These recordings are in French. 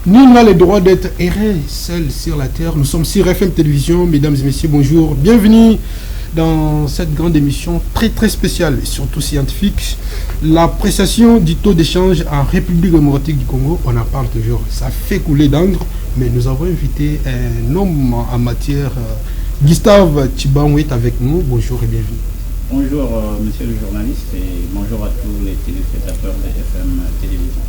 Nul n'a le droit d'être erré seul sur la terre. Nous sommes sur FM Télévision. Mesdames et messieurs, bonjour. Bienvenue dans cette grande émission très très spéciale et surtout scientifique. L'appréciation du taux d'échange en République démocratique du Congo, on en parle toujours. Ça fait couler d'encre, mais nous avons invité un homme en matière. Gustave Tchibango est avec nous. Bonjour et bienvenue. Bonjour monsieur le journaliste et bonjour à tous les téléspectateurs de FM Télévision.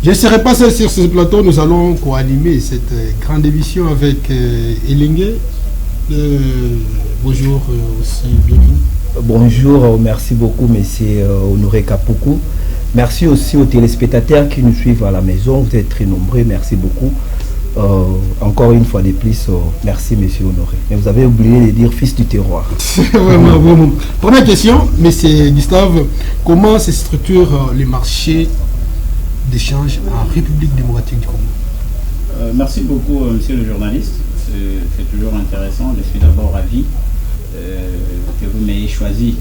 Je ne serai pas seul sur ce plateau, nous allons co-animer cette grande émission avec Elingue. Bonjour aussi, bienvenue. Bonjour, merci beaucoup monsieur Honoré Kapoukou. Merci aussi aux téléspectateurs qui nous suivent à la maison, vous êtes très nombreux, merci beaucoup. Encore une fois de plus, merci monsieur Honoré. Mais vous avez oublié de dire fils du terroir. Vraiment, vraiment. Première question, monsieur Gustave, comment se structure les marchés d'échange en République démocratique du Congo? Merci beaucoup monsieur le journaliste, c'est toujours intéressant. Je suis d'abord ravi que vous m'ayez choisi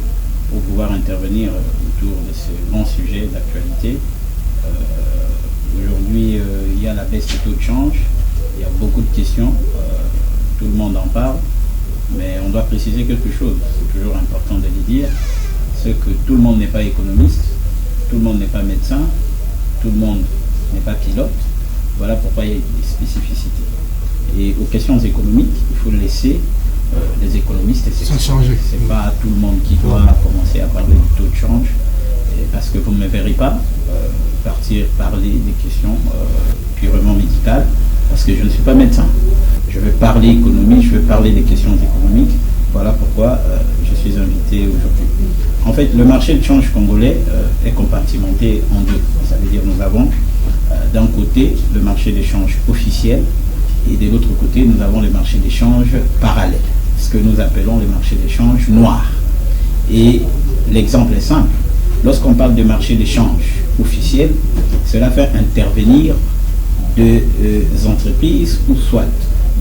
pour pouvoir intervenir autour de ce grand sujet d'actualité. Aujourd'hui, il y a la baisse du taux de change, il y a beaucoup de questions, tout le monde en parle, mais on doit préciser quelque chose, c'est toujours important de le dire, c'est que tout le monde n'est pas économiste, tout le monde n'est pas médecin, tout le monde n'est pas pilote. Voilà pourquoi il y a des spécificités. Et aux questions économiques, il faut laisser les économistes s'exprimer. C'est pas tout le monde qui doit commencer à parler du taux de change, parce que vous ne me verrez pas parler des questions purement médicales, parce que je ne suis pas médecin. Je veux parler économie, je veux parler des questions économiques. Voilà pourquoi je suis invité aujourd'hui. En fait, le marché de change congolais est compartimenté en deux. Ça veut dire que nous avons d'un côté le marché d'échange officiel et de l'autre côté nous avons le marché d'échange parallèle, ce que nous appelons le marché d'échange noir. Et l'exemple est simple. Lorsqu'on parle de marché d'échange officiel, cela fait intervenir des entreprises ou soit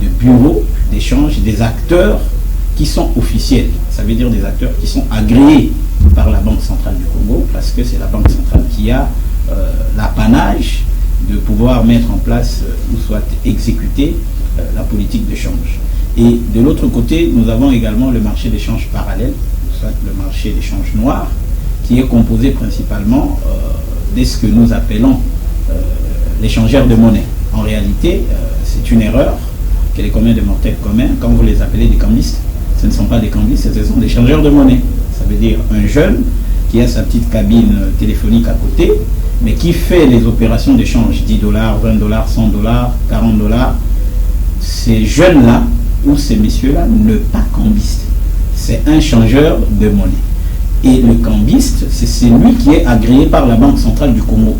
de bureaux d'échange, des acteurs qui sont officiels. Ça veut dire des acteurs qui sont agréés par la Banque centrale du Congo, parce que c'est la Banque centrale qui a l'apanage de pouvoir mettre en place ou soit exécuter la politique d'échange. Et de l'autre côté, nous avons également le marché d'échange parallèle, soit le marché d'échange noir, qui est composé principalement de ce que nous appelons l'échangeur de monnaie. En réalité, c'est une erreur que les communs des mortels communs, quand vous les appelez des cambistes, ce ne sont pas des cambistes, ce sont des échangeurs de monnaie. Ça veut dire un jeune qui a sa petite cabine téléphonique à côté, mais qui fait les opérations d'échange, 10 $, 20 $, 100 $, 40 $. Ces jeunes-là, ou ces messieurs-là, ne pas cambistes. C'est un changeur de monnaie. Et le cambiste, c'est celui qui est agréé par la Banque centrale du Congo.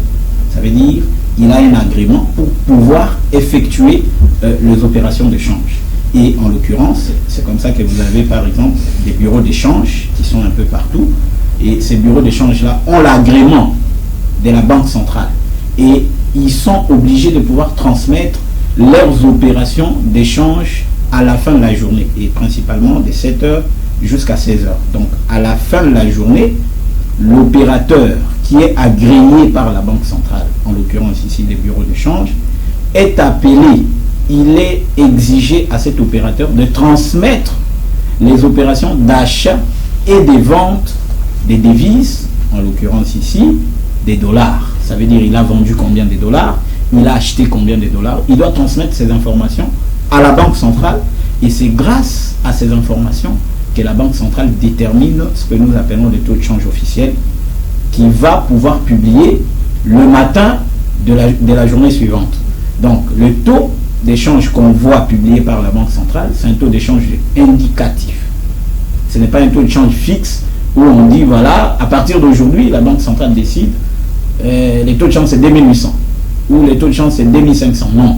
Ça veut dire qu'il a un agrément pour pouvoir effectuer les opérations d'échange. Et en l'occurrence, c'est comme ça que vous avez par exemple des bureaux d'échange qui sont un peu partout. Et ces bureaux d'échange-là ont l'agrément de la Banque centrale. Et ils sont obligés de pouvoir transmettre leurs opérations d'échange à la fin de la journée. Et principalement de 7 h jusqu'à 16 h. Donc à la fin de la journée, l'opérateur qui est agréé par la Banque centrale, en l'occurrence ici les bureaux d'échange, est appelé, il est exigé à cet opérateur de transmettre les opérations d'achat et de vente des devises, en l'occurrence ici, des dollars. Ça veut dire il a vendu combien de dollars, il a acheté combien de dollars, il doit transmettre ces informations à la Banque centrale et c'est grâce à ces informations que la Banque centrale détermine ce que nous appelons le taux de change officiel qui va pouvoir publier le matin de la journée suivante. Donc le taux d'échange qu'on voit publié par la Banque centrale, c'est un taux d'échange indicatif. Ce n'est pas un taux de change fixe où on dit voilà, à partir d'aujourd'hui, la Banque centrale décide les taux de change c'est 2800 ou les taux de change c'est 2500. Non.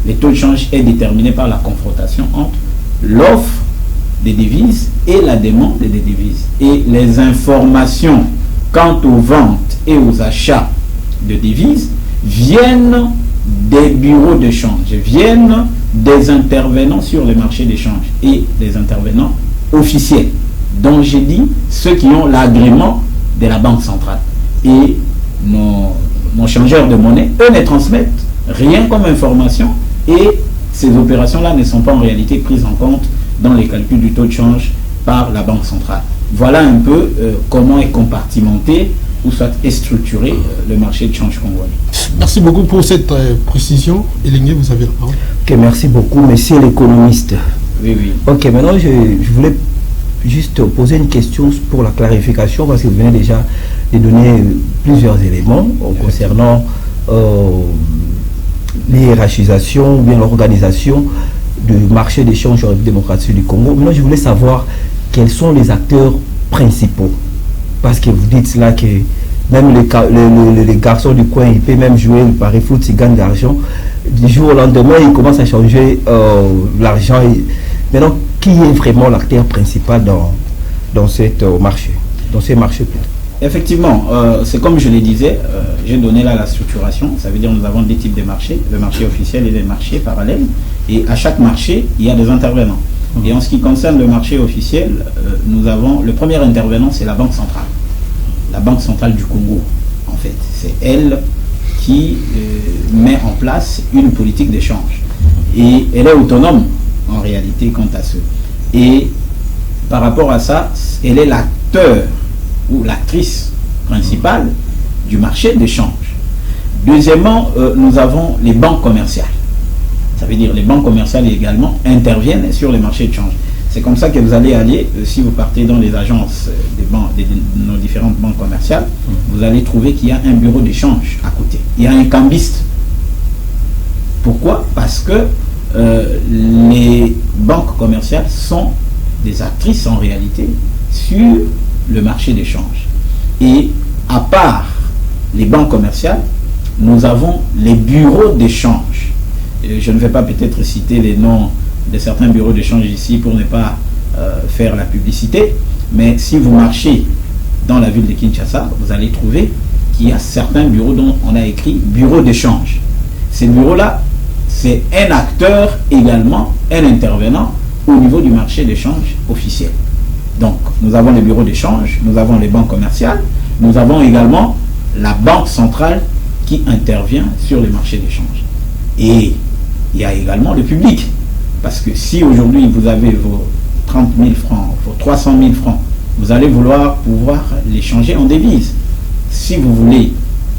Les taux de change est déterminé par la confrontation entre l'offre des devises et la demande des devises. Et les informations quant aux ventes et aux achats de devises viennent des bureaux d'échange, viennent des intervenants sur le marché d'échange et des intervenants officiels, dont j'ai dit ceux qui ont l'agrément de la Banque centrale. Et nos changeurs de monnaie, eux ne transmettent rien comme information, et ces opérations-là ne sont pas en réalité prises en compte dans les calculs du taux de change par la Banque centrale. Voilà un peu comment est compartimenté ou soit est structuré le marché de change congolais. Merci beaucoup pour cette précision. Elingue, vous avez la parole. Ok, merci beaucoup, monsieur l'économiste. Oui, oui. Ok, maintenant je voulais juste poser une question pour la clarification, parce que vous venez déjà de donner plusieurs éléments concernant l'hiérarchisation ou bien l'organisation du marché d'échange en République démocratique du Congo. Maintenant, je voulais savoir quels sont les acteurs principaux. Parce que vous dites là que même les garçons du coin, ils peuvent même jouer le pari foot, ils gagnent de l'argent. Du jour au lendemain, ils commencent à changer l'argent. Maintenant, qui est vraiment l'acteur principal dans cette marché, dans ces marchés plutôt? Effectivement, c'est comme je le disais, j'ai donné là la structuration. Ça veut dire que nous avons des types de marchés, le marché officiel et les marchés parallèles. Et à chaque marché, il y a des intervenants. Et en ce qui concerne le marché officiel, nous avons le premier intervenant, c'est la Banque centrale. La Banque centrale du Congo, en fait. C'est elle qui met en place une politique d'échange. Et elle est autonome, en réalité, quant à ce. Et par rapport à ça, elle est l'acteur ou l'actrice principale du marché d'échange. Deuxièmement, nous avons les banques commerciales. Ça veut dire les banques commerciales également interviennent sur les marchés de change. C'est comme ça que vous allez aller, si vous partez dans les agences de nos différentes banques commerciales, vous allez trouver qu'il y a un bureau d'échange à côté. Il y a un cambiste. Pourquoi? Parce que les banques commerciales sont des actrices en réalité sur le marché d'échange. Et à part les banques commerciales, nous avons les bureaux d'échange. Je ne vais pas peut-être citer les noms de certains bureaux d'échange ici pour ne pas faire la publicité, mais si vous marchez dans la ville de Kinshasa, vous allez trouver qu'il y a certains bureaux dont on a écrit bureau d'échange. Ces bureaux-là, c'est un acteur également, un intervenant au niveau du marché d'échange officiel. Donc, nous avons les bureaux d'échange, nous avons les banques commerciales, nous avons également la banque centrale qui intervient sur les marchés d'échange. Et il y a également le public. Parce que si aujourd'hui vous avez vos 30 000 francs, vos 300 000 francs, vous allez vouloir pouvoir les changer en devises. Si vous voulez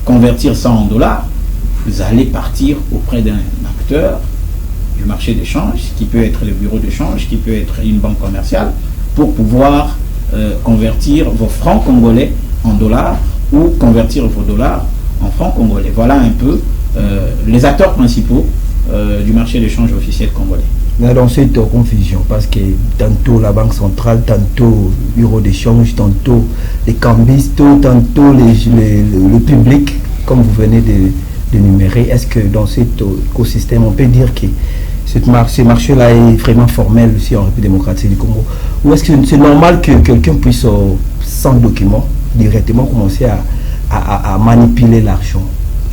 convertir ça en dollars, vous allez partir auprès d'un acteur du marché d'échange, qui peut être le bureau d'échange, qui peut être une banque commerciale, pour pouvoir convertir vos francs congolais en dollars ou convertir vos dollars en francs congolais. Voilà un peu les acteurs principaux du marché d'échange officiel congolais. Dans cette confusion, parce que tantôt la banque centrale, tantôt le bureau d'échange, tantôt les cambistes, tantôt le public, comme vous venez de numérer, est-ce que dans cet écosystème, on peut dire que ce marché-là est vraiment formel aussi en République démocratique du Congo? Ou est-ce que c'est normal que quelqu'un puisse, sans document, directement commencer à manipuler l'argent,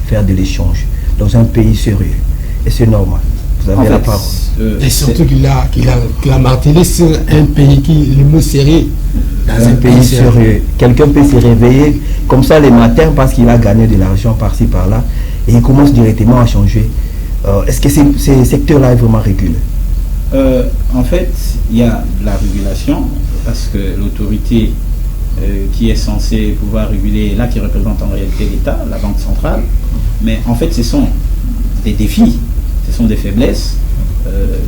faire de l'échange dans un pays sérieux? Et c'est normal. Vous avez la parole. Et surtout qu'il a martelé sur un pays qui le mot sérieux. Dans un pays sérieux. Quelqu'un peut se réveiller comme ça les matins parce qu'il a gagné de l'argent par-ci par-là et il commence directement à changer. Est-ce que ces secteurs-là est vraiment régulé? En fait, il y a la régulation parce que l'autorité qui est censée pouvoir réguler, là qui représente en réalité l'État, la Banque centrale, mais en fait ce sont des défis, ce sont des faiblesses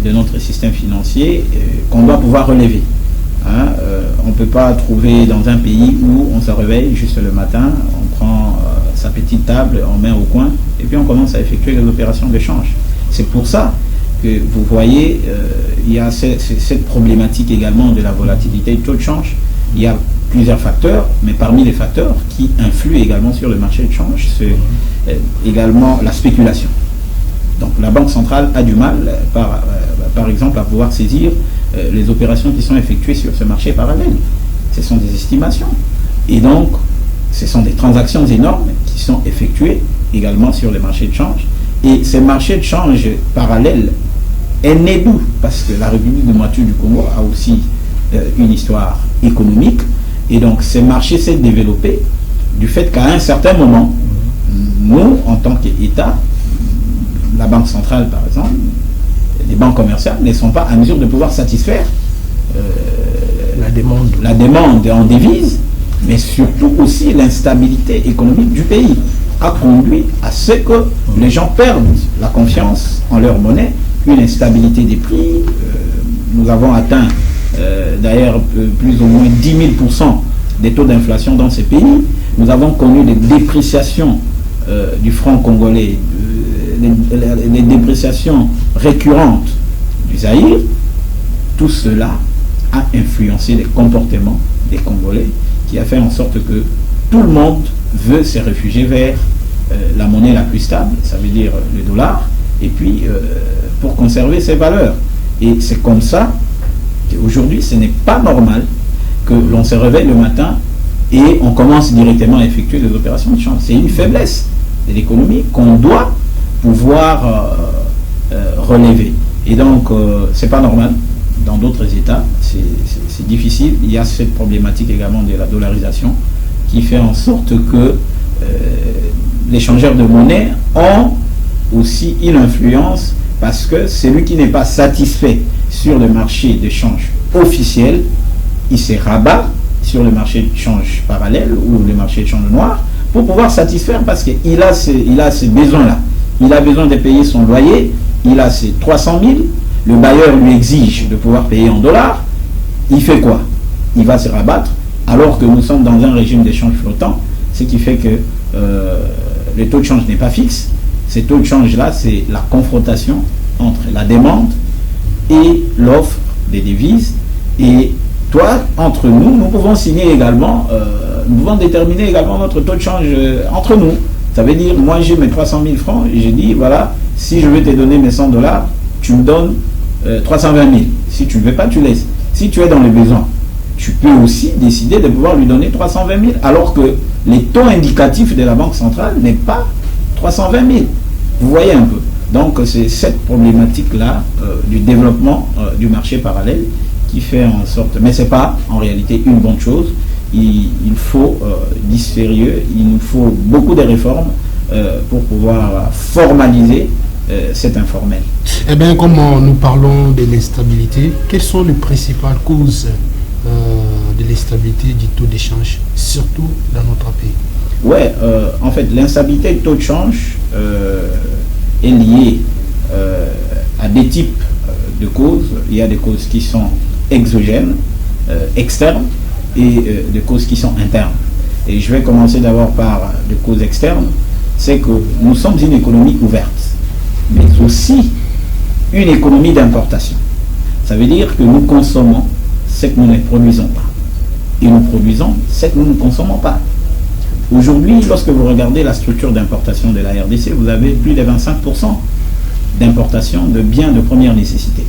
de notre système financier qu'on doit pouvoir relever. On ne peut pas trouver dans un pays où on se réveille juste le matin, on prend sa petite table, on met au coin et puis on commence à effectuer les opérations d'échange. C'est pour ça que vous voyez, il y a cette problématique également de la volatilité du taux de change. Il y a plusieurs facteurs, mais parmi les facteurs qui influent également sur le marché de change, c'est également la spéculation. Donc la Banque centrale a du mal, par exemple, à pouvoir saisir les opérations qui sont effectuées sur ce marché parallèle. Ce sont des estimations. Et donc, ce sont des transactions énormes qui sont effectuées également sur les marchés de change. Et ces marchés de change parallèles est né d'où? Parce que la République démocratique du Congo a aussi une histoire économique. Et donc, ces marchés s'est développé du fait qu'à un certain moment, nous, en tant qu'État, la Banque centrale, par exemple, les banques commerciales ne sont pas à mesure de pouvoir satisfaire la demande en devises, mais surtout aussi l'instabilité économique du pays a conduit à ce que les gens perdent la confiance en leur monnaie, une instabilité des prix. Nous avons atteint d'ailleurs plus ou moins 10 000% des taux d'inflation dans ces pays. Nous avons connu des dépréciations du franc congolais, les dépréciations récurrentes du Zaïre. Tout cela a influencé les comportements des Congolais, qui a fait en sorte que tout le monde veut se réfugier vers la monnaie la plus stable, ça veut dire le dollar, et puis pour conserver ses valeurs. Et c'est comme ça qu'aujourd'hui, ce n'est pas normal que l'on se réveille le matin et on commence directement à effectuer des opérations de change. C'est une faiblesse de l'économie qu'on doit pouvoir relever. Et donc, c'est pas normal. Dans d'autres États, c'est difficile. Il y a cette problématique également de la dollarisation qui fait en sorte que les changeurs de monnaie ont aussi une influence, parce que celui qui n'est pas satisfait sur le marché de change officiel, il se rabat sur le marché de change parallèle ou le marché de change noir pour pouvoir satisfaire, parce qu'il a ces besoins-là. Il a besoin de payer son loyer, il a ses 300 000, le bailleur lui exige de pouvoir payer en dollars. Il fait quoi? Il va se rabattre, alors que nous sommes dans un régime d'échange flottant, ce qui fait que le taux de change n'est pas fixe. Ces taux de change-là, c'est la confrontation entre la demande et l'offre des devises. Et toi, entre nous, nous pouvons signer également, nous pouvons déterminer également notre taux de change entre nous. Ça veut dire, moi j'ai mes 300 000 francs, et j'ai dit, voilà, si je veux te donner mes 100 $, tu me donnes 320 000. Si tu ne veux pas, tu laisses. Si tu es dans les besoins, tu peux aussi décider de pouvoir lui donner 320 000, alors que les taux indicatifs de la Banque centrale n'est pas 320 000. Vous voyez un peu. Donc c'est cette problématique-là du développement du marché parallèle qui fait en sorte... Mais ce n'est pas en réalité une bonne chose. Il faut du sérieux, il nous faut beaucoup de réformes pour pouvoir formaliser cet informel. Eh bien, comme nous parlons de l'instabilité, quelles sont les principales causes de l'instabilité du taux d'échange, surtout dans notre pays? Ouais, en fait, l'instabilité du taux de change est liée à des types de causes. Il y a des causes qui sont exogènes, externes, et des causes qui sont internes. Et je vais commencer d'abord par des causes externes. C'est que nous sommes une économie ouverte, mais aussi une économie d'importation. Ça veut dire que nous consommons ce que nous ne produisons pas. Et nous produisons ce que nous ne consommons pas. Aujourd'hui, lorsque vous regardez la structure d'importation de la RDC, vous avez plus de 25% d'importation de biens de première nécessité.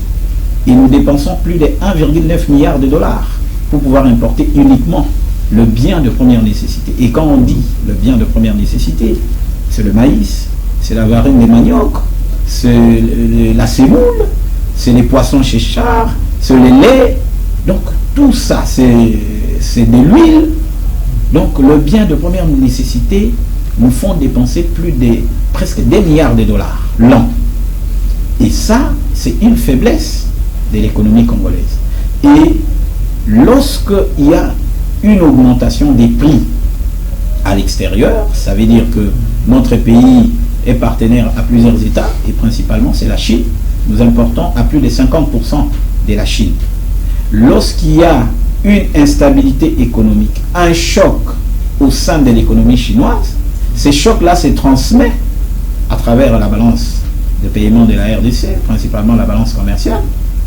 Et nous dépensons plus de 1,9 milliard de dollars pour pouvoir importer uniquement le bien de première nécessité. Et quand on dit le bien de première nécessité, c'est le maïs, c'est la farine de manioc, c'est la semoule, c'est les poissons chez Char, c'est le lait. Donc tout ça, c'est de l'huile. Donc le bien de première nécessité nous font dépenser presque des milliards de dollars l'an. Et ça, c'est une faiblesse de l'économie congolaise. Et lorsqu'il y a une augmentation des prix à l'extérieur, ça veut dire que notre pays est partenaire à plusieurs États, et principalement c'est la Chine. Nous importons à plus de 50% de la Chine. Lorsqu'il y a une instabilité économique, un choc au sein de l'économie chinoise, ces chocs-là se transmettent à travers la balance de paiement de la RDC, principalement la balance commerciale.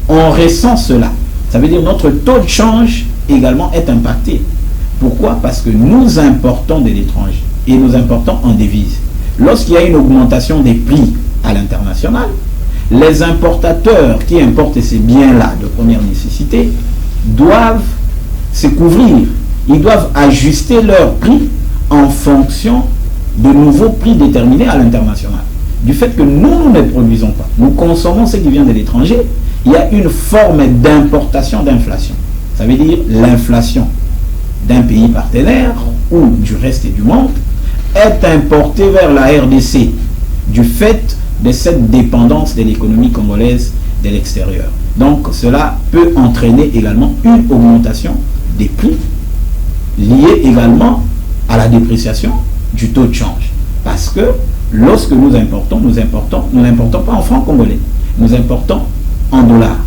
On ressent cela. Ça veut dire que notre taux de change également est impacté. Pourquoi? Parce que nous importons de l'étranger et nous importons en devises. Lorsqu'il y a une augmentation des prix à l'international, les importateurs qui importent ces biens-là de première nécessité doivent se couvrir. Ils doivent ajuster leurs prix en fonction de nouveaux prix déterminés à l'international. Du fait que nous ne produisons pas, nous consommons ce qui vient de l'étranger, il y a une forme d'importation, d'inflation. Ça veut dire l'inflation d'un pays partenaire ou du reste du monde est importée vers la RDC du fait de cette dépendance de l'économie congolaise de l'extérieur. Donc cela peut entraîner également une augmentation des prix liée également à la dépréciation du taux de change. Parce que lorsque nous n'importons pas en francs congolais, nous importons en dollars.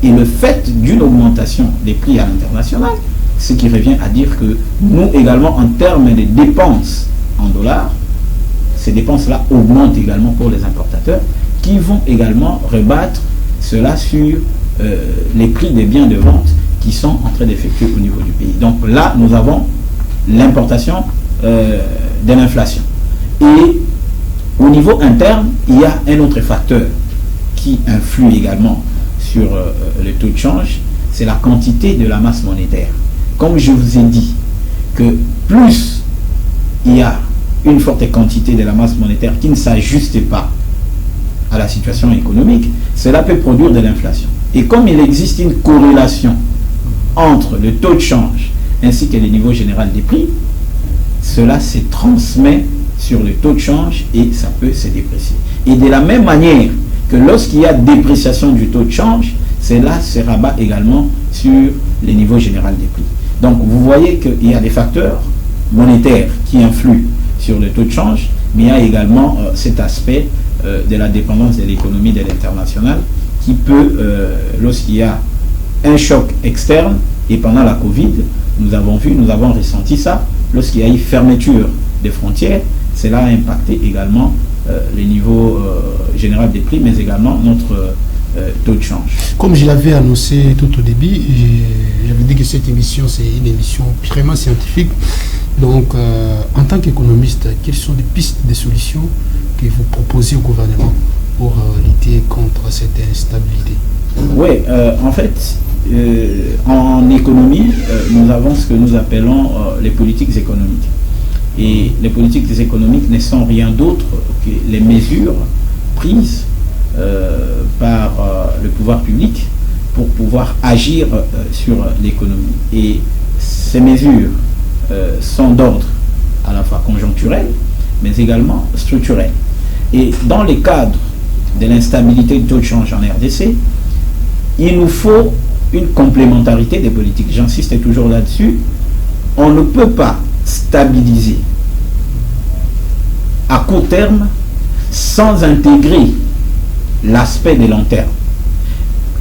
Et le fait d'une augmentation des prix à l'international, ce qui revient à dire que nous également, en termes de dépenses en dollars, ces dépenses-là augmentent également pour les importateurs qui vont également rebattre cela sur les prix des biens de vente qui sont en train d'effectuer au niveau du pays. Donc là, nous avons l'importation de l'inflation. Et au niveau interne, il y a un autre facteur qui influe également sur le taux de change, c'est la quantité de la masse monétaire. Comme je vous ai dit, que plus il y a une forte quantité de la masse monétaire qui ne s'ajuste pas à la situation économique, cela peut produire de l'inflation. Et comme il existe une corrélation entre le taux de change ainsi que le niveau général des prix, cela se transmet sur le taux de change et ça peut se déprécier. Et de la même manière que lorsqu'il y a dépréciation du taux de change, cela se rabat également sur le niveau général des prix. Donc vous voyez qu'il y a des facteurs monétaires qui influent sur le taux de change, mais il y a également cet aspect de la dépendance de l'économie de l'international qui peut, lorsqu'il y a un choc externe, et pendant la Covid, nous avons ressenti ça, lorsqu'il y a eu fermeture des frontières, cela a impacté également le niveau général des prix, mais également notre taux de change. Comme je l'avais annoncé tout au début, j'avais dit que cette émission, c'est une émission purement scientifique. Donc, en tant qu'économiste, quelles sont les pistes de solutions que vous proposez au gouvernement pour lutter contre cette instabilité? Oui, en fait, en économie, nous avons ce que nous appelons les politiques économiques. Et les politiques économiques ne sont rien d'autre que les mesures prises par le pouvoir public pour pouvoir agir sur l'économie. Et ces mesures sont d'ordre à la fois conjoncturel, mais également structurel. Et dans le cadre de l'instabilité du taux de change en RDC, il nous faut une complémentarité des politiques. J'insiste toujours là-dessus. On ne peut pas stabiliser à court terme sans intégrer l'aspect de long terme.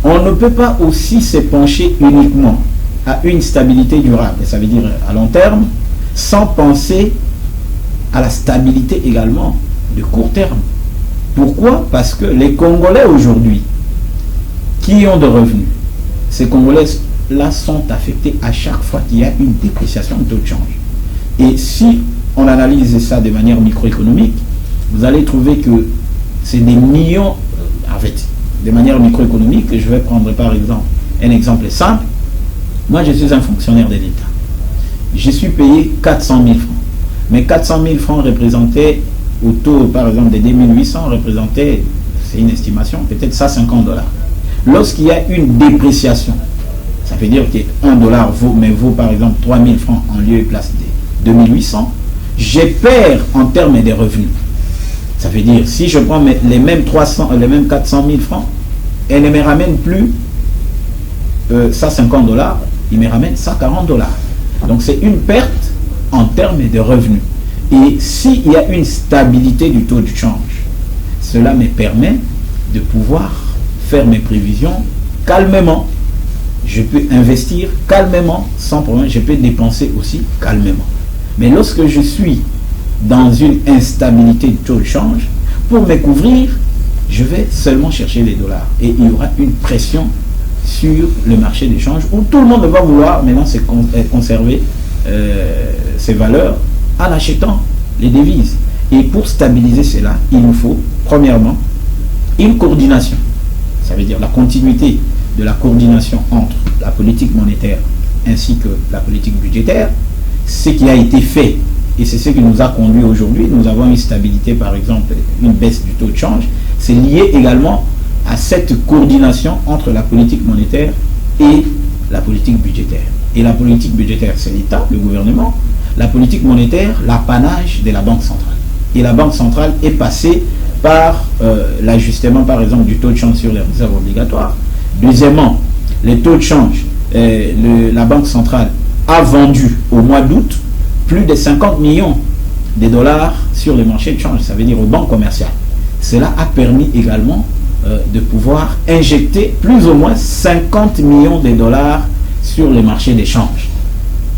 On ne peut pas aussi se pencher uniquement à une stabilité durable, ça veut dire à long terme, sans penser à la stabilité également de court terme. Pourquoi? Parce que les Congolais aujourd'hui qui ont de revenus, ces Congolais-là sont affectés à chaque fois qu'il y a une dépréciation du taux de change. Et si on analyse ça de manière microéconomique, vous allez trouver que c'est des millions, en fait, de manière microéconomique. Je vais prendre par exemple un exemple simple. Moi, je suis un fonctionnaire de l'État. Je suis payé 400 000 francs. Mais 400 000 francs représentaient, au taux par exemple de 2800, représentaient, c'est une estimation, peut-être ça $50. Lorsqu'il y a une dépréciation, ça veut dire que $1 vaut par exemple 3 000 francs en lieu et place de 2800, je perds en termes de revenus. Ça veut dire, si je prends les mêmes 400 000 francs, elle ne me ramène plus ça $50, il me ramène ça $40. Donc c'est une perte en termes de revenus. Et s'il y a une stabilité du taux de change, cela me permet de pouvoir faire mes prévisions calmement. Je peux investir calmement, sans problème. Je peux dépenser aussi calmement. Mais lorsque je suis dans une instabilité du taux de change, pour me couvrir, je vais seulement chercher les dollars. Et il y aura une pression sur le marché d'échange où tout le monde va vouloir maintenant conserver ses valeurs en achetant les devises. Et pour stabiliser cela, il nous faut, premièrement, une coordination. Ça veut dire la continuité de la coordination entre la politique monétaire ainsi que la politique budgétaire. Ce qui a été fait, et c'est ce qui nous a conduit aujourd'hui, nous avons une stabilité, par exemple, une baisse du taux de change, c'est lié également à cette coordination entre la politique monétaire et la politique budgétaire. Et la politique budgétaire, c'est l'État, le gouvernement. La politique monétaire, l'apanage de la Banque centrale. Et la Banque centrale est passée par l'ajustement, par exemple, du taux de change sur les réserves obligatoires. Deuxièmement, les taux de change, la Banque centrale a vendu au mois d'août plus de 50 millions de dollars sur les marchés de change, ça veut dire aux banques commerciales. Cela a permis également de pouvoir injecter plus ou moins 50 millions de dollars sur les marchés d'échange.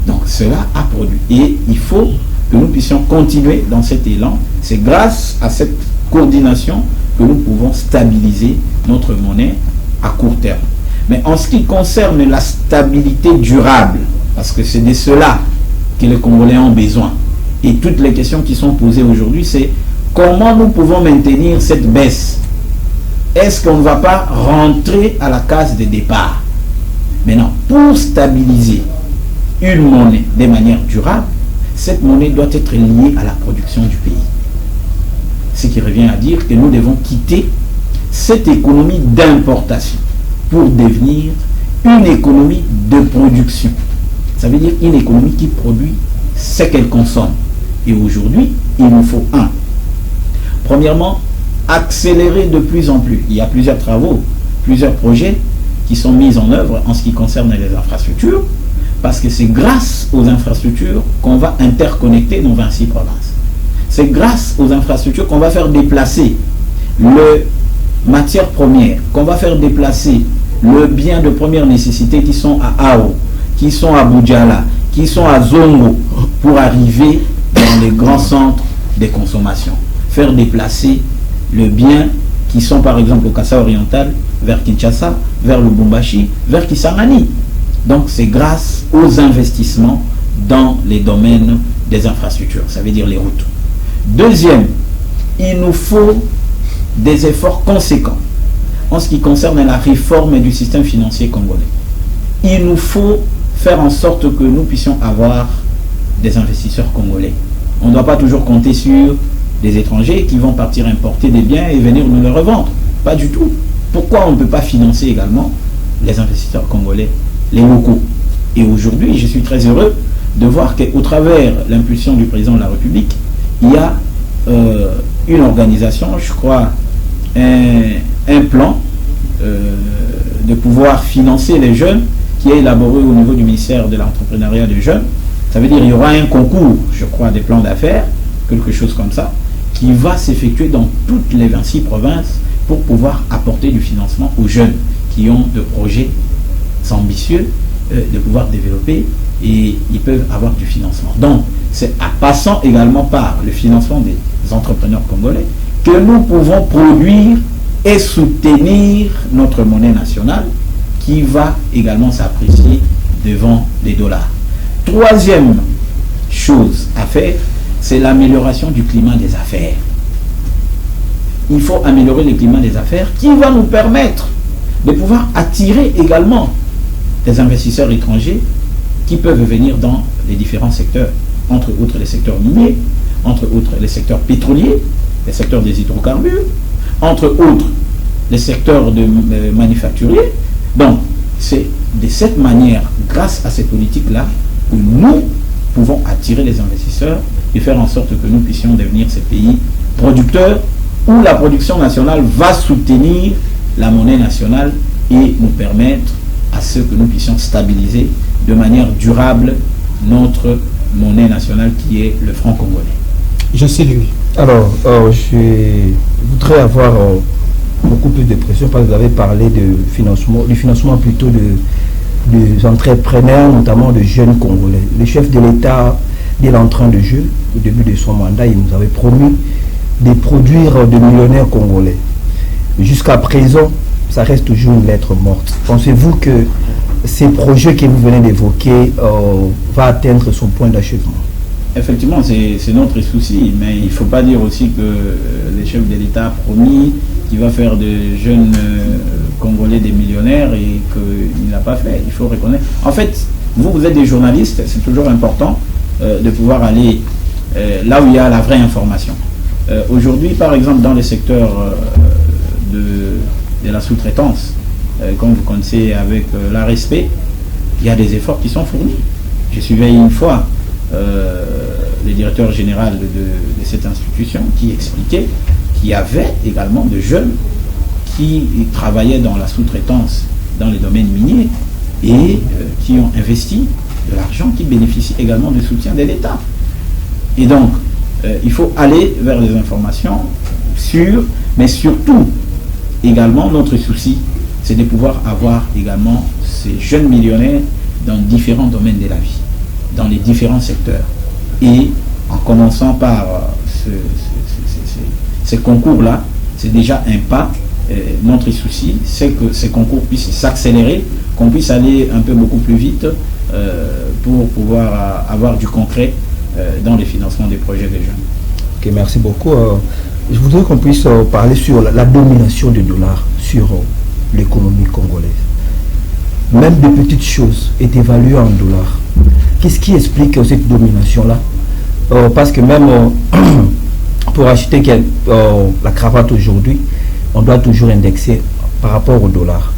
Donc cela a produit. Et il faut que nous puissions continuer dans cet élan. C'est grâce à cette coordination que nous pouvons stabiliser notre monnaie à court terme. Mais en ce qui concerne la stabilité durable, parce que c'est de cela que les Congolais ont besoin, et toutes les questions qui sont posées aujourd'hui, c'est comment nous pouvons maintenir cette baisse. Est-ce qu'on ne va pas rentrer à la case de départ? Maintenant, pour stabiliser une monnaie de manière durable, cette monnaie doit être liée à la production du pays. Ce qui revient à dire que nous devons quitter cette économie d'importation pour devenir une économie de production. Ça veut dire une économie qui produit ce qu'elle consomme. Et aujourd'hui, il nous faut premièrement, accélérer de plus en plus. Il y a plusieurs travaux, plusieurs projets qui sont mis en œuvre en ce qui concerne les infrastructures, parce que c'est grâce aux infrastructures qu'on va interconnecter nos 26 provinces. C'est grâce aux infrastructures qu'on va faire déplacer les matières premières, qu'on va faire déplacer le bien de première nécessité qui sont à Ao, qui sont à Boudjala, qui sont à Zongo, pour arriver dans les grands centres de consommation. Faire déplacer le bien qui sont par exemple au Kassa oriental vers Kinshasa, vers Lubumbashi, vers Kisangani. Donc c'est grâce aux investissements dans les domaines des infrastructures, ça veut dire les routes. Deuxième, il nous faut des efforts conséquents en ce qui concerne la réforme du système financier congolais. Il nous faut faire en sorte que nous puissions avoir des investisseurs congolais. On ne doit pas toujours compter sur des étrangers qui vont partir importer des biens et venir nous les revendre. Pas du tout. Pourquoi on ne peut pas financer également les investisseurs congolais, les locaux? Et aujourd'hui, je suis très heureux de voir qu'au travers l'impulsion du président de la République, il y a une organisation, je crois, un plan de pouvoir financer les jeunes qui est élaboré au niveau du ministère de l'entrepreneuriat des jeunes. Ça veut dire qu'il y aura un concours, je crois, des plans d'affaires, quelque chose comme ça, qui va s'effectuer dans toutes les 26 provinces pour pouvoir apporter du financement aux jeunes qui ont de projets ambitieux de pouvoir développer, et ils peuvent avoir du financement. Donc, c'est en passant également par le financement des entrepreneurs congolais que nous pouvons produire et soutenir notre monnaie nationale qui va également s'apprécier devant les dollars. Troisième chose à faire, c'est l'amélioration du climat des affaires. Il faut améliorer le climat des affaires qui va nous permettre de pouvoir attirer également des investisseurs étrangers qui peuvent venir dans les différents secteurs, entre autres les secteurs miniers, entre autres les secteurs pétroliers, les secteurs des hydrocarbures, entre autres les secteurs de manufacturiers. Donc, c'est de cette manière, grâce à cette politique-là, que nous pouvons attirer les investisseurs et faire en sorte que nous puissions devenir ces pays producteurs où la production nationale va soutenir la monnaie nationale et nous permettre à ce que nous puissions stabiliser de manière durable notre monnaie nationale qui est le franc congolais. Je sais lui. Alors, je voudrais avoir beaucoup plus de pression parce que vous avez parlé de financement, du financement plutôt des entrepreneurs, notamment de jeunes Congolais. Le chef de l'État, dès l'entrée de jeu, au début de son mandat, il nous avait promis de produire des millionnaires congolais. Jusqu'à présent, ça reste toujours une lettre morte. Pensez-vous que ces projets que vous venez d'évoquer va atteindre son point d'achèvement? Effectivement, c'est notre souci, mais il ne faut pas dire aussi que le chef de l'État a promis qu'il va faire de jeunes Congolais des millionnaires et qu'il n'a pas fait. Il faut reconnaître. En fait, vous êtes des journalistes, c'est toujours important de pouvoir aller là où il y a la vraie information. Aujourd'hui, par exemple, dans les secteurs de la sous-traitance, comme vous connaissez avec l'ARSP, il y a des efforts qui sont fournis. Je suivais une fois le directeur général de cette institution qui expliquait qu'il y avait également de jeunes qui travaillaient dans la sous-traitance dans les domaines miniers et qui ont investi de l'argent qui bénéficie également du soutien de l'État. Et donc, il faut aller vers des informations sûres, mais surtout, également, notre souci, c'est de pouvoir avoir également ces jeunes millionnaires dans différents domaines de la vie, dans les différents secteurs. Et en commençant par ces concours-là, c'est déjà un pas. Notre souci, c'est que ces concours puissent s'accélérer, qu'on puisse aller un peu beaucoup plus vite pour pouvoir avoir du concret dans les financements des projets des jeunes. Ok, merci beaucoup. Je voudrais qu'on puisse parler sur la domination du dollar sur l'économie congolaise. Même de petites choses est évaluée en dollars. Qu'est-ce qui explique cette domination-là? Parce que même pour acheter la cravate aujourd'hui, on doit toujours indexer par rapport au dollar.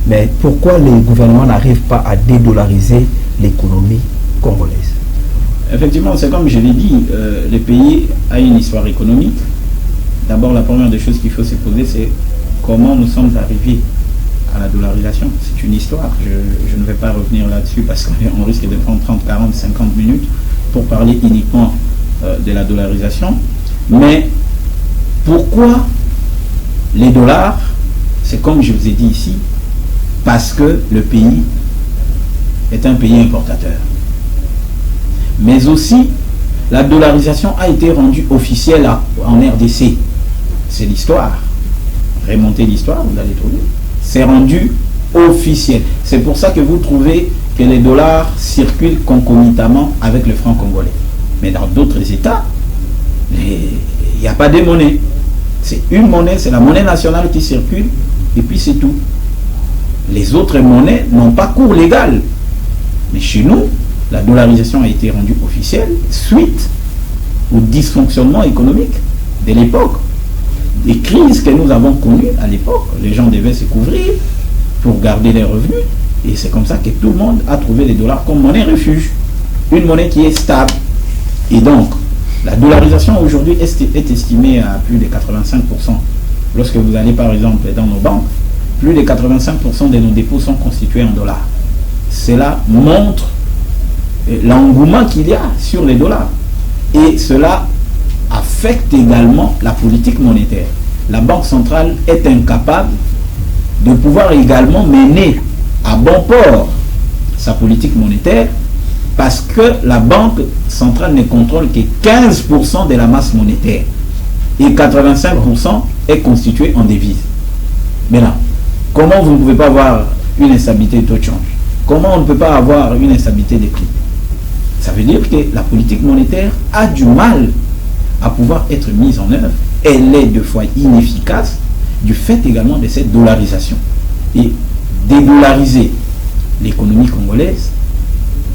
Mais pourquoi les gouvernements n'arrivent pas à dédollariser l'économie congolaise? Effectivement, c'est comme je l'ai dit, le pays a une histoire économique. D'abord, la première des choses qu'il faut se poser, c'est comment nous sommes arrivés à la dollarisation. C'est une histoire, je ne vais pas revenir là-dessus parce qu'on risque de prendre 30, 40, 50 minutes pour parler uniquement de la dollarisation. Mais pourquoi les dollars? C'est comme je vous ai dit ici, parce que le pays est un pays importateur. Mais aussi, la dollarisation a été rendue officielle en RDC. C'est l'histoire. Remontez l'histoire, vous allez trouver. C'est rendu officiel. C'est pour ça que vous trouvez que les dollars circulent concomitamment avec le franc congolais. Mais dans d'autres États, il n'y a pas de monnaie. C'est une monnaie, c'est la monnaie nationale qui circule, et puis c'est tout. Les autres monnaies n'ont pas cours légal. Mais chez nous, la dollarisation a été rendue officielle suite au dysfonctionnement économique de l'époque. Des crises que nous avons connues à l'époque, les gens devaient se couvrir pour garder les revenus, et c'est comme ça que tout le monde a trouvé les dollars comme monnaie refuge, une monnaie qui est stable. Et donc, la dollarisation aujourd'hui est estimée à plus de 85%. Lorsque vous allez par exemple dans nos banques, plus de 85% de nos dépôts sont constitués en dollars. Cela montre l'engouement qu'il y a sur les dollars. Et cela affecte également la politique monétaire. La Banque centrale est incapable de pouvoir également mener à bon port sa politique monétaire parce que la Banque centrale ne contrôle que 15% de la masse monétaire et 85% est constitué en devises. Maintenant, comment vous ne pouvez pas avoir une instabilité de taux de change? Comment on ne peut pas avoir une instabilité des prix? Ça veut dire que la politique monétaire a du mal à pouvoir être mise en œuvre. Elle est deux fois inefficace du fait également de cette dollarisation. Et dédollariser l'économie congolaise,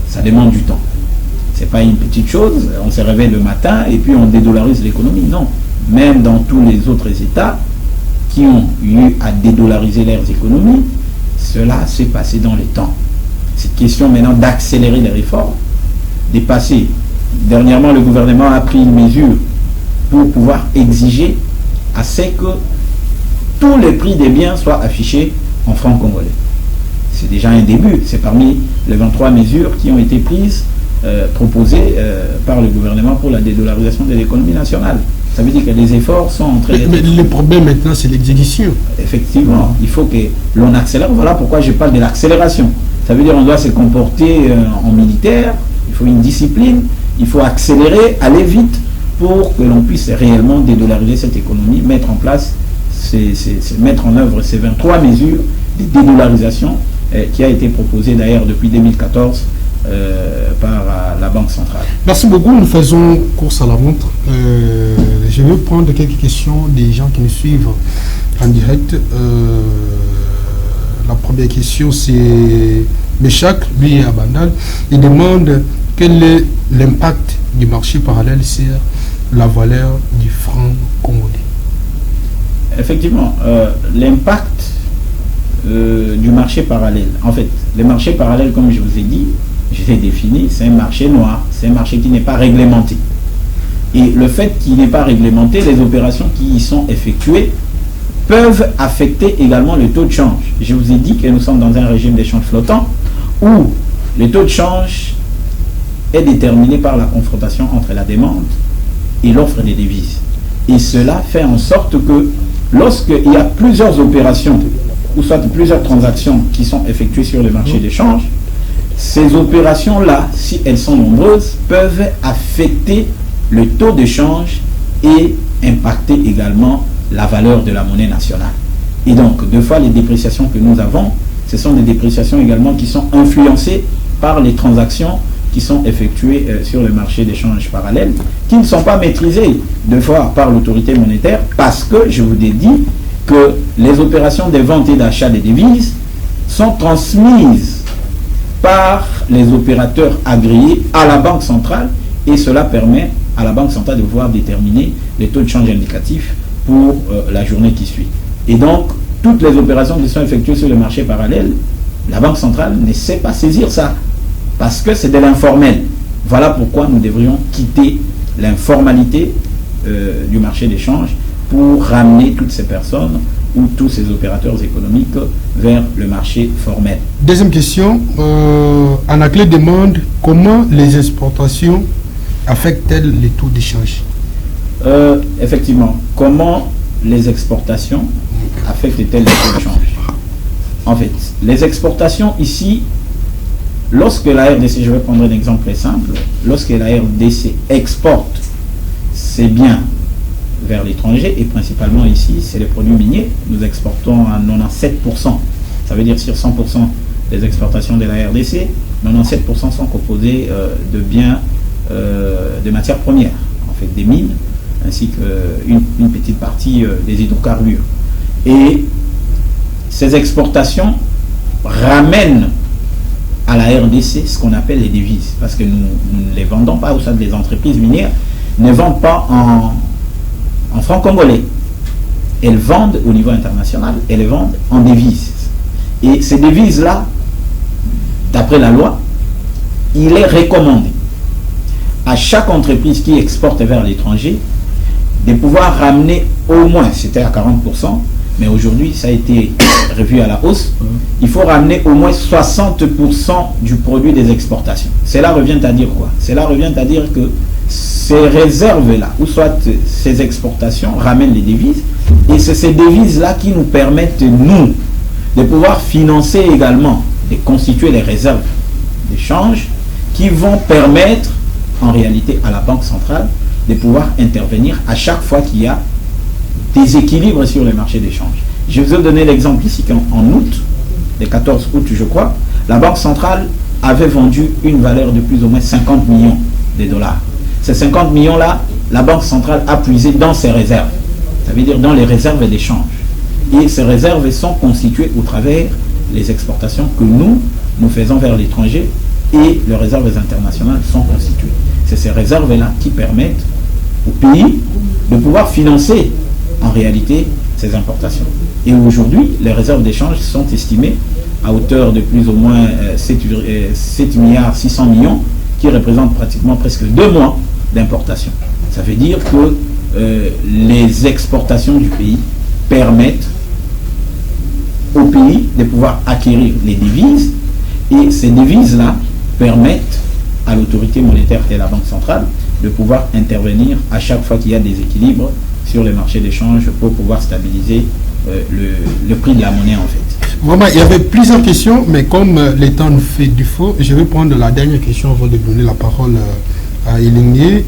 ça demande du temps. Ce n'est pas une petite chose, on se réveille le matin et puis on dédollarise l'économie. Non. Même dans tous les autres États qui ont eu à dédollariser leurs économies, cela s'est passé dans les temps. Cette question maintenant d'accélérer les réformes, de passer. Dernièrement, le gouvernement a pris une mesure pour pouvoir exiger à ce que tous les prix des biens soient affichés en francs congolais. C'est déjà un début. C'est parmi les 23 mesures qui ont été prises, proposées par le gouvernement pour la dédollarisation de l'économie nationale. Ça veut dire que les efforts sont en train d'être... Mais le problème maintenant, c'est l'exécution. Effectivement, il faut que l'on accélère. Voilà pourquoi je parle de l'accélération. Ça veut dire qu'on doit se comporter en militaire, il faut une discipline, il faut accélérer, aller vite pour que l'on puisse réellement dédollariser cette économie, mettre en place, mettre en œuvre ces 23 mesures de dédollarisation qui a été proposée d'ailleurs depuis 2014 par la Banque centrale. Merci beaucoup, nous faisons course à la montre. Je vais prendre quelques questions des gens qui nous suivent en direct. La première question, c'est Méchac, lui est à Bandal. Il demande quel est l'impact du marché parallèle sur la valeur du franc congolais. Effectivement, l'impact du marché parallèle. En fait, le marché parallèle, comme je vous ai dit, je l'ai défini, c'est un marché noir, c'est un marché qui n'est pas réglementé. Et le fait qu'il n'est pas réglementé, les opérations qui y sont effectuées peuvent affecter également le taux de change. Je vous ai dit que nous sommes dans un régime d'échange flottant où le taux de change est déterminé par la confrontation entre la demande et l'offre des devises. Et cela fait en sorte que lorsqu'il y a plusieurs opérations, ou soit plusieurs transactions qui sont effectuées sur le marché d'échange, ces opérations-là, si elles sont nombreuses, peuvent affecter le taux de change et impacter également la valeur de la monnaie nationale. Et donc, deux fois, les dépréciations que nous avons, ce sont des dépréciations également qui sont influencées par les transactions qui sont effectuées sur le marché d'échange parallèle, qui ne sont pas maîtrisées deux fois par l'autorité monétaire, parce que, je vous ai dit, que les opérations de vente et d'achat des devises sont transmises par les opérateurs agréés à la Banque centrale, et cela permet à la Banque centrale de pouvoir déterminer les taux de change indicatifs pour la journée qui suit. Et donc, toutes les opérations qui sont effectuées sur le marché parallèle, la Banque centrale ne sait pas saisir ça, parce que c'est de l'informel. Voilà pourquoi nous devrions quitter l'informalité du marché d'échange pour ramener toutes ces personnes ou tous ces opérateurs économiques vers le marché formel. Deuxième question, Anaclet demande comment les exportations affectent-elles les taux d'échange? Effectivement, comment les exportations affectent-elles les taux de change? En fait, les exportations ici, lorsque la RDC, je vais prendre un exemple très simple, lorsque la RDC exporte ses biens vers l'étranger, et principalement ici, c'est les produits miniers, nous exportons à 97%, ça veut dire sur 100% des exportations de la RDC, 97% sont composés de biens de matières premières, en fait des mines, ainsi qu'une petite partie des hydrocarbures. Et ces exportations ramènent à la RDC ce qu'on appelle les devises, parce que nous ne les vendons pas, ou ça, des entreprises minières ne vendent pas en francs congolais. Elles vendent au niveau international, elles les vendent en devises. Et ces devises-là, d'après la loi, il est recommandé à chaque entreprise qui exporte vers l'étranger de pouvoir ramener au moins, c'était à 40%, mais aujourd'hui ça a été revu à la hausse, il faut ramener au moins 60% du produit des exportations. Cela revient à dire quoi? Cela revient à dire que ces réserves-là, ou soit ces exportations, ramènent les devises, et c'est ces devises-là qui nous permettent, nous, de pouvoir financer également, de constituer les réserves d'échange qui vont permettre en réalité à la Banque centrale de pouvoir intervenir à chaque fois qu'il y a des équilibres sur les marchés d'échange. Je vous ai donné l'exemple ici qu'en août, le 14 août je crois, la Banque centrale avait vendu une valeur de plus ou moins 50 millions de dollars. Ces 50 millions-là, la Banque centrale a puisé dans ses réserves, ça veut dire dans les réserves d'échange. Et ces réserves sont constituées au travers des exportations que nous faisons vers l'étranger, et les réserves internationales sont constituées. C'est ces réserves-là qui permettent au pays de pouvoir financer en réalité ces importations. Et aujourd'hui, les réserves d'échange sont estimées à hauteur de plus ou moins 7 milliards 600 millions, qui représentent pratiquement presque 2 mois d'importation. Ça veut dire que les exportations du pays permettent au pays de pouvoir acquérir les devises, et ces devises-là permettent à l'autorité monétaire et à la Banque centrale de pouvoir intervenir à chaque fois qu'il y a des équilibres sur les marchés d'échange pour pouvoir stabiliser le prix de la monnaie en fait. Vraiment, il y avait plusieurs questions, mais comme le temps nous fait du faux, je vais prendre la dernière question avant de donner la parole à Elingué.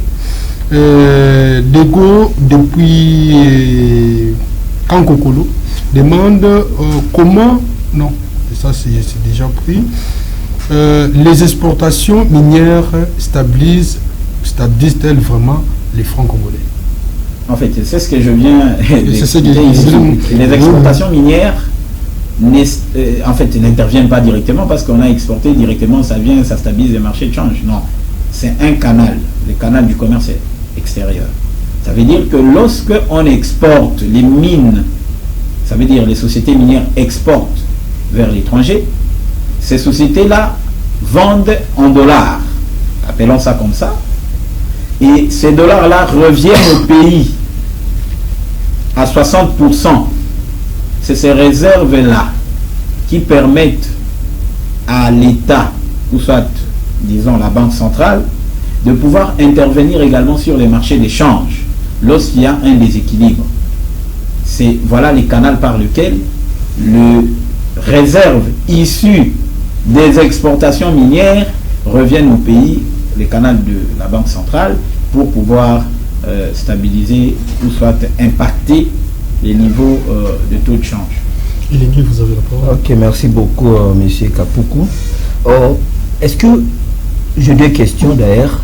Dego, depuis Kankokolo, demande comment, non, ça c'est déjà pris, les exportations minières stabilisent-elles vraiment les francs congolais? En fait, c'est ce que je viens d'expliquer ici. Les exportations minières en fait, n'interviennent pas directement parce qu'on a exporté directement, ça stabilise les marchés de change. Non, c'est un canal, le canal du commerce extérieur. Ça veut dire que lorsque on exporte les mines, ça veut dire les sociétés minières exportent vers l'étranger, ces sociétés-là vendent en dollars, appelons ça comme ça, Et ces dollars-là reviennent au pays à 60%. C'est ces réserves-là qui permettent à l'État, ou soit, disons, la Banque centrale, de pouvoir intervenir également sur les marchés d'échange lorsqu'il y a un déséquilibre. Voilà les canaux par lesquels les réserves issues des exportations minières reviennent au pays, les canaux de la Banque centrale, pour pouvoir stabiliser ou soit impacter les niveaux de taux de change. Il est vous avez la parole. Ok, merci beaucoup, M. Kapoukou. Est-ce que, j'ai deux questions d'ailleurs.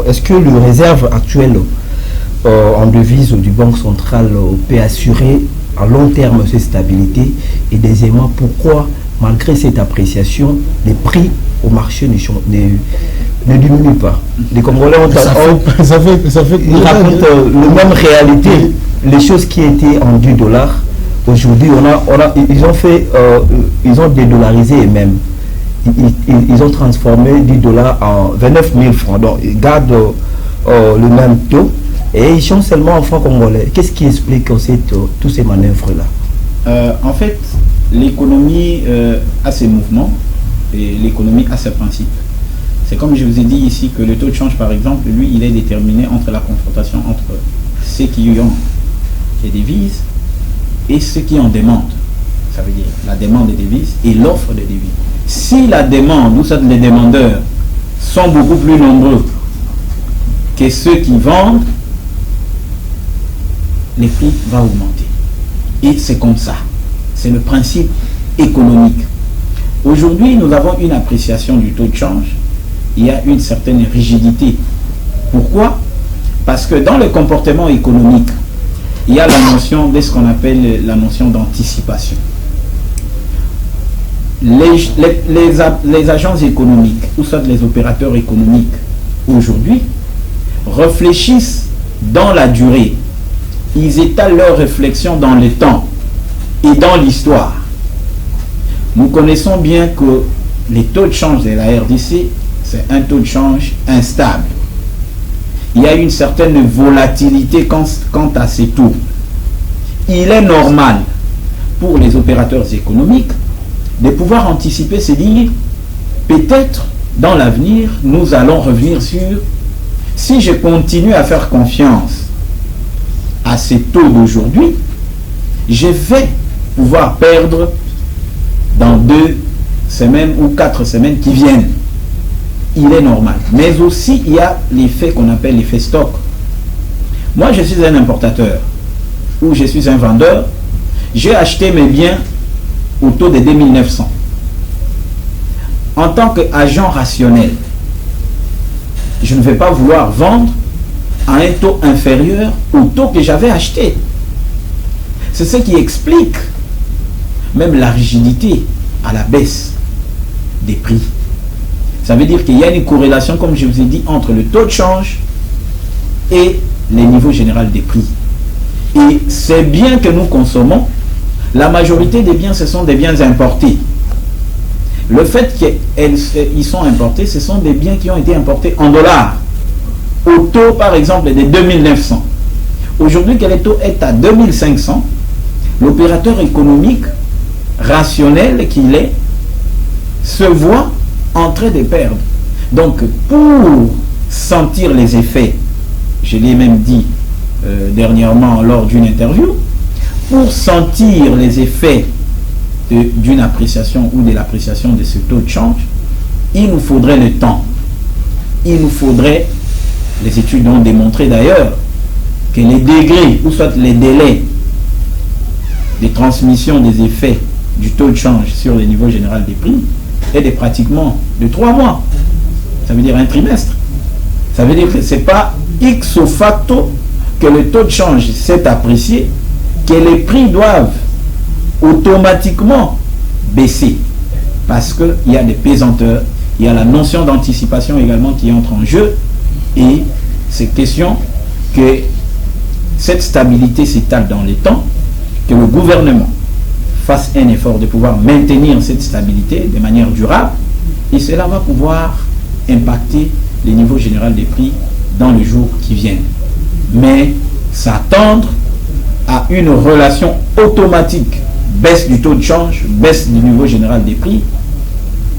Est-ce que le réserve actuel en devise du Banque centrale peut assurer à long terme cette stabilité? Et deuxièmement, pourquoi, malgré cette appréciation, les prix au marché ne diminuent pas? Les Congolais ont ils racontent la même réalité. Les choses qui étaient en $, aujourd'hui, ils ont dédollarisé et même. Ils ont transformé $10 en 29 000 francs. Donc, ils gardent le même taux et ils changent seulement en francs congolais. Qu'est-ce qui explique tous ces manœuvres-là? En fait, l'économie a ses mouvements et l'économie a ses principes. C'est comme je vous ai dit ici que le taux de change, par exemple, lui, il est déterminé entre la confrontation entre ceux qui ont les devises et ceux qui en demandent. Ça veut dire la demande des devises et l'offre de devises. Si la demande, ou soit les demandeurs, sont beaucoup plus nombreux que ceux qui vendent, les prix vont augmenter. Et c'est comme ça. C'est le principe économique. Aujourd'hui, nous avons une appréciation du taux de change. Il y a une certaine rigidité. Pourquoi? Parce que dans le comportement économique, il y a la notion de ce qu'on appelle la notion d'anticipation. Les agences économiques, ou soit les opérateurs économiques, aujourd'hui, réfléchissent dans la durée. Ils étalent leurs réflexions dans le temps et dans l'histoire. Nous connaissons bien que les taux de change de la RDC, c'est un taux de change instable. Il y a une certaine volatilité quant à ces taux. Il est normal pour les opérateurs économiques de pouvoir anticiper, se dire, peut-être dans l'avenir, nous allons revenir sur, si je continue à faire confiance à ces taux d'aujourd'hui, je vais pouvoir perdre dans 2 semaines ou 4 semaines qui viennent. Il est normal. Mais aussi, il y a l'effet qu'on appelle l'effet stock. Moi, je suis un importateur ou je suis un vendeur. J'ai acheté mes biens au taux de 2900. En tant qu'agent rationnel, je ne vais pas vouloir vendre à un taux inférieur au taux que j'avais acheté. C'est ce qui explique même la rigidité à la baisse des prix. Ça veut dire qu'il y a une corrélation, comme je vous ai dit, entre le taux de change et les niveaux généraux des prix. Et ces biens que nous consommons, la majorité des biens, ce sont des biens importés. Le fait qu'ils sont importés, ce sont des biens qui ont été importés en dollars, au taux, par exemple, de 2900. Aujourd'hui, que le taux est à 2500, l'opérateur économique rationnel qu'il est se voit en train de perdre. Donc, pour sentir les effets, je l'ai même dit dernièrement lors d'une interview, pour sentir les effets d'une appréciation ou de l'appréciation de ce taux de change, il nous faudrait le temps. Il nous faudrait, les études ont démontré d'ailleurs, que les degrés, ou soit les délais de transmission des effets du taux de change sur le niveau général des prix est de pratiquement de 3 mois. Ça veut dire un trimestre. Ça veut dire que ce n'est pas ipso facto que le taux de change s'est apprécié, que les prix doivent automatiquement baisser. Parce qu'il y a des pesanteurs, il y a la notion d'anticipation également qui entre en jeu. Et c'est question que cette stabilité s'étale dans les temps, que le gouvernement fasse un effort de pouvoir maintenir cette stabilité de manière durable, et cela va pouvoir impacter les niveaux généraux des prix dans les jours qui viennent. Mais s'attendre à une relation automatique, baisse du taux de change, baisse du niveau général des prix,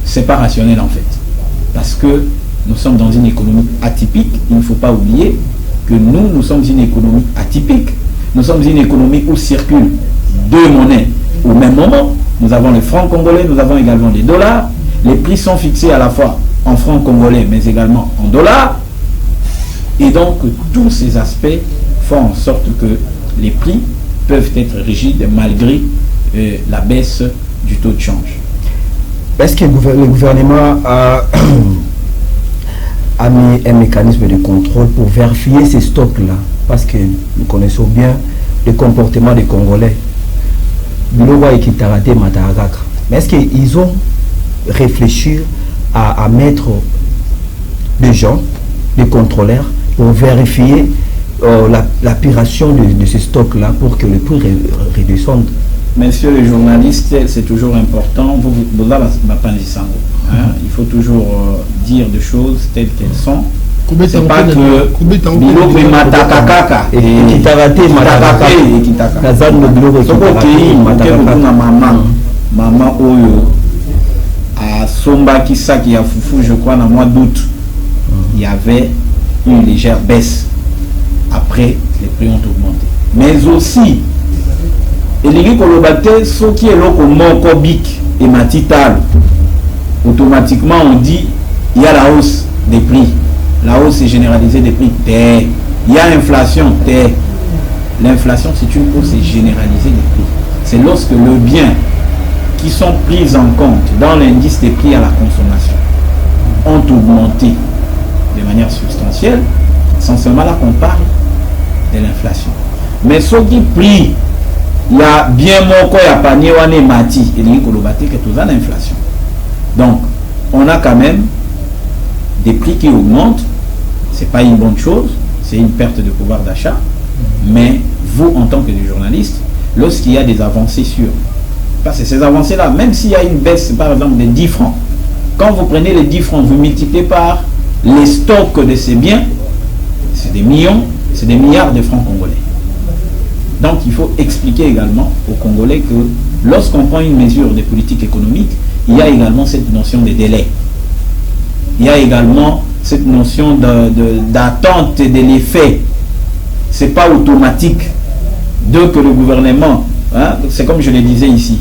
c'est pas rationnel en fait. Parce que nous sommes dans une économie atypique. Il ne faut pas oublier que nous sommes une économie atypique. Nous sommes une économie où circulent deux monnaies au même moment. Nous avons les francs congolais, nous avons également les dollars. Les prix sont fixés à la fois en francs congolais, mais également en dollars. Et donc, tous ces aspects font en sorte que les prix peuvent être rigides malgré la baisse du taux de change. Est-ce que le gouvernement a mis un mécanisme de contrôle pour vérifier ces stocks-là? Parce que nous connaissons bien le comportement des Congolais. Mais est-ce qu'ils ont réfléchi à mettre des gens, des contrôleurs, pour vérifier l'apparition de ces stocks-là pour que le prix redescende? Messieurs les journalistes, c'est toujours important. Il faut toujours dire des choses telles qu'elles sont. C'est pas que biloko matakakaka et kitarate matakaka et kitaka. Kazano biloko kitarate maman oyo à Somba Kisaki ya Fufu, je crois, dans le mois d'août, il y avait une légère baisse. Après, les prix ont augmenté. Mais aussi, et kolobate ce qui est loko moko bik et matital, automatiquement on dit il y a la hausse des prix. La hausse est généralisée des prix. Il y a inflation. L'inflation, c'est une hausse généralisée des prix. C'est lorsque les biens qui sont pris en compte dans l'indice des prix à la consommation ont augmenté de manière substantielle. C'est seulement là qu'on parle de l'inflation. Mais ce qui prix, il y a bien mon quoi, il y a panier, il y a mati, et il y a tout ça l'inflation. Donc, on a quand même des prix qui augmentent. C'est pas une bonne chose, c'est une perte de pouvoir d'achat. Mais vous, en tant que journaliste, lorsqu'il y a des avancées sur, parce que ces avancées-là, même s'il y a une baisse, par exemple, de 10 francs, quand vous prenez les 10 francs, vous multipliez par les stocks de ces biens, c'est des millions, c'est des milliards de francs congolais. Donc il faut expliquer également aux Congolais que lorsqu'on prend une mesure de politique économique, il y a également cette notion de délai. Il y a également cette notion d'attente de l'effet. Ce n'est pas automatique de que le gouvernement, hein, c'est comme je le disais ici,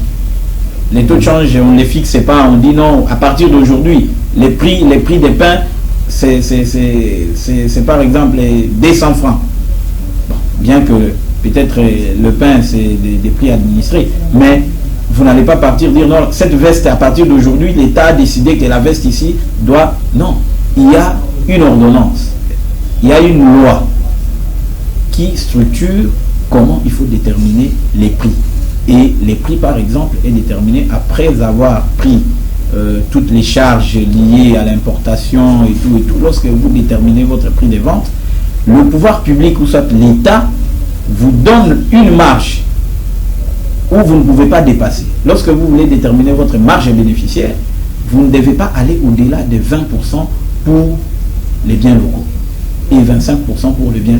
les taux de change, on ne les fixe pas, on dit non, à partir d'aujourd'hui, les prix des pains, c'est par exemple 200 francs. Bon, bien que peut-être le pain, c'est des prix administrés, mais vous n'allez pas partir dire non, cette veste, à partir d'aujourd'hui, l'État a décidé que la veste ici doit... Non, il y a une ordonnance, il y a une loi qui structure comment il faut déterminer les prix. Et les prix, par exemple, est déterminé après avoir pris toutes les charges liées à l'importation et tout. Lorsque vous déterminez votre prix de vente, le pouvoir public ou soit l'État vous donne une marge où vous ne pouvez pas dépasser. Lorsque vous voulez déterminer votre marge bénéficiaire, vous ne devez pas aller au-delà de 20% pour les biens locaux et 25% pour les biens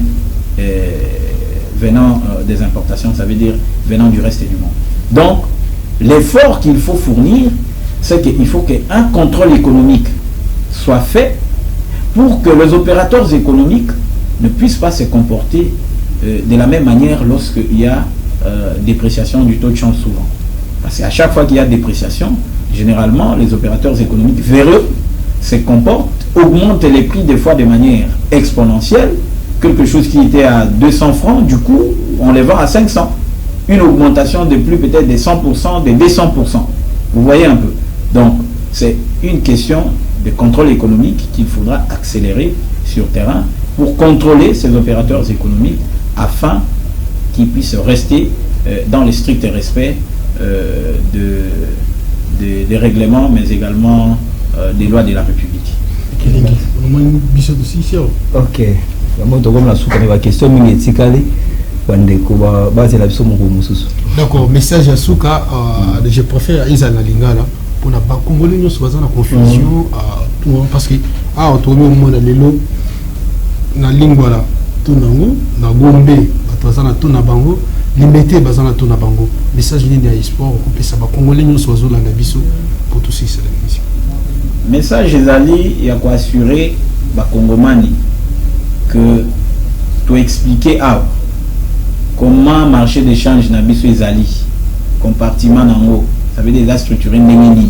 venant des importations, ça veut dire venant du reste du monde. Donc, l'effort qu'il faut fournir, c'est qu'il faut qu'un contrôle économique soit fait pour que les opérateurs économiques ne puissent pas se comporter de la même manière lorsqu'il y a dépréciation du taux de change souvent. Parce qu'à chaque fois qu'il y a dépréciation, généralement, les opérateurs économiques véreux se comportent, augmentent les prix des fois de manière exponentielle. Quelque chose qui était à 200 francs, du coup, on les vend à 500. Une augmentation de plus peut-être de 100%, de 200%. Vous voyez un peu. Donc, c'est une question de contrôle économique qu'il faudra accélérer sur terrain pour contrôler ces opérateurs économiques afin qu'ils puissent rester dans le strict respect des règlements, mais également des lois de la République. Ok. D'accord, message à Souka, je préfère Isana Lingala pour la Congolais, nous sommes en confusion parce que, au monde, na lingwala tonango na gombe batazana tona bango limité bazana tona bango message nini ya espoir ko pesa ba congolais nyonso bazolanda biso pour tous ces émissions. Message ezali ya ko assurer ba congomani que to expliquer comment marché d'échange na biso ezali compartiment nango ça veut dire la structure ndenge nini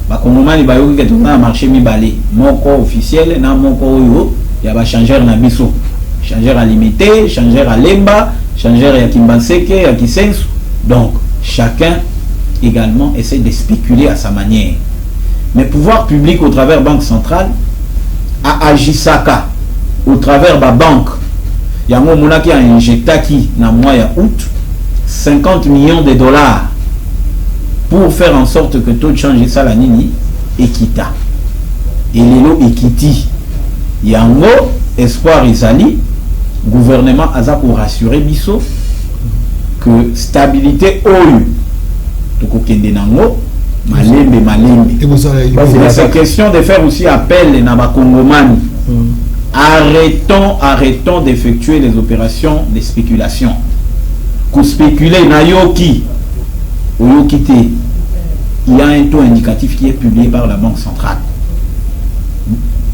ba congomani ba yoki ke tona marché mibale moko officiel na moko oyo ya ba changeur na biso changeur à limité changeur à lemba changeur ya Kimbanseke ya Kisensu. Donc chacun également essaie de spéculer à sa manière, mais pouvoir public au travers banque centrale a agisaka au travers ba banque yango monaki a injectaki na mois ya août 50 millions de dollars pour faire en sorte que taux de change ça la nini équita et lelo équiti yango espoir izali gouvernement aza pour rassurer biso que stabilité oyo tokokende nango malembe c'est question de faire aussi appel na ba congomani. Arrêtons d'effectuer les opérations de spéculation. Pour spéculer na yoki te, il y a un taux indicatif qui est publié par la Banque centrale.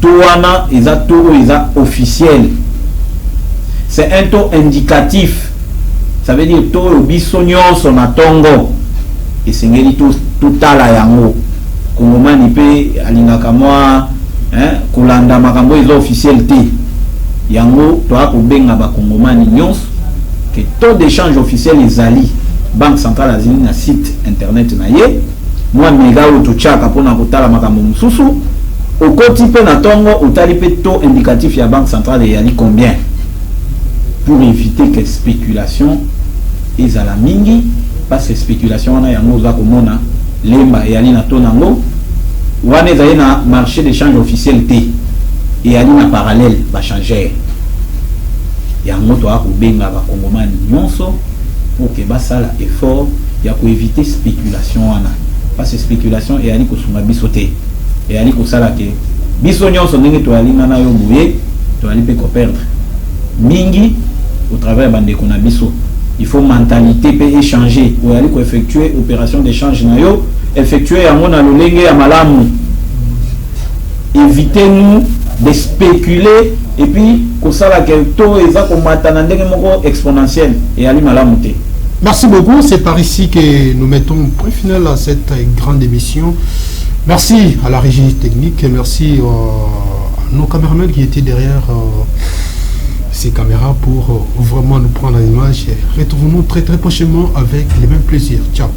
Toana taux officiel. C'est un taux indicatif. Ça veut dire taux bisognon son atongo. Et c'est ngeli tout à la yango. Kongomani pe alingaka moi kolanda makambo izo officiel te. Yango toa ko benga ba Kongomani nyons que taux d'échange officiel ezali Banque centrale azini na site internet na ye. Moi mega o to chaka pona kotala makambo mususu. Okoti pe na tongo otali pe taux indicatif ya Banque centrale yali combien, pour éviter que spéculation ezala mingi, parce que spéculation wana yango za komona lemba yali na tonango wana ezali na marché d'échange officiel te et yali na parallèle ba changer yango to akobenga ba Kongomani nyonso pour que basala effort ya ko éviter spéculation wana, parce que spéculation eyali kosunga biso te eyali kosala ke biso nyonso ndenge to yali na yo boye to yali pe ko perdre mingi au travers bandeko na biso. Il faut mentalité peut échanger pour aller effectuer opération d'échange na yo effectuer yango na lolenge ya malamu. Évitez-nous de spéculer et puis kosala ke to eza ko matana ndenge moko exponentiel et ali malamu te. Merci beaucoup, c'est par ici que nous mettons point final à cette grande émission. Merci à la régie technique et merci à nos caméramans qui étaient derrière ces caméras pour vraiment nous prendre en image. Retrouvons-nous très très prochainement avec les mêmes plaisirs. Ciao.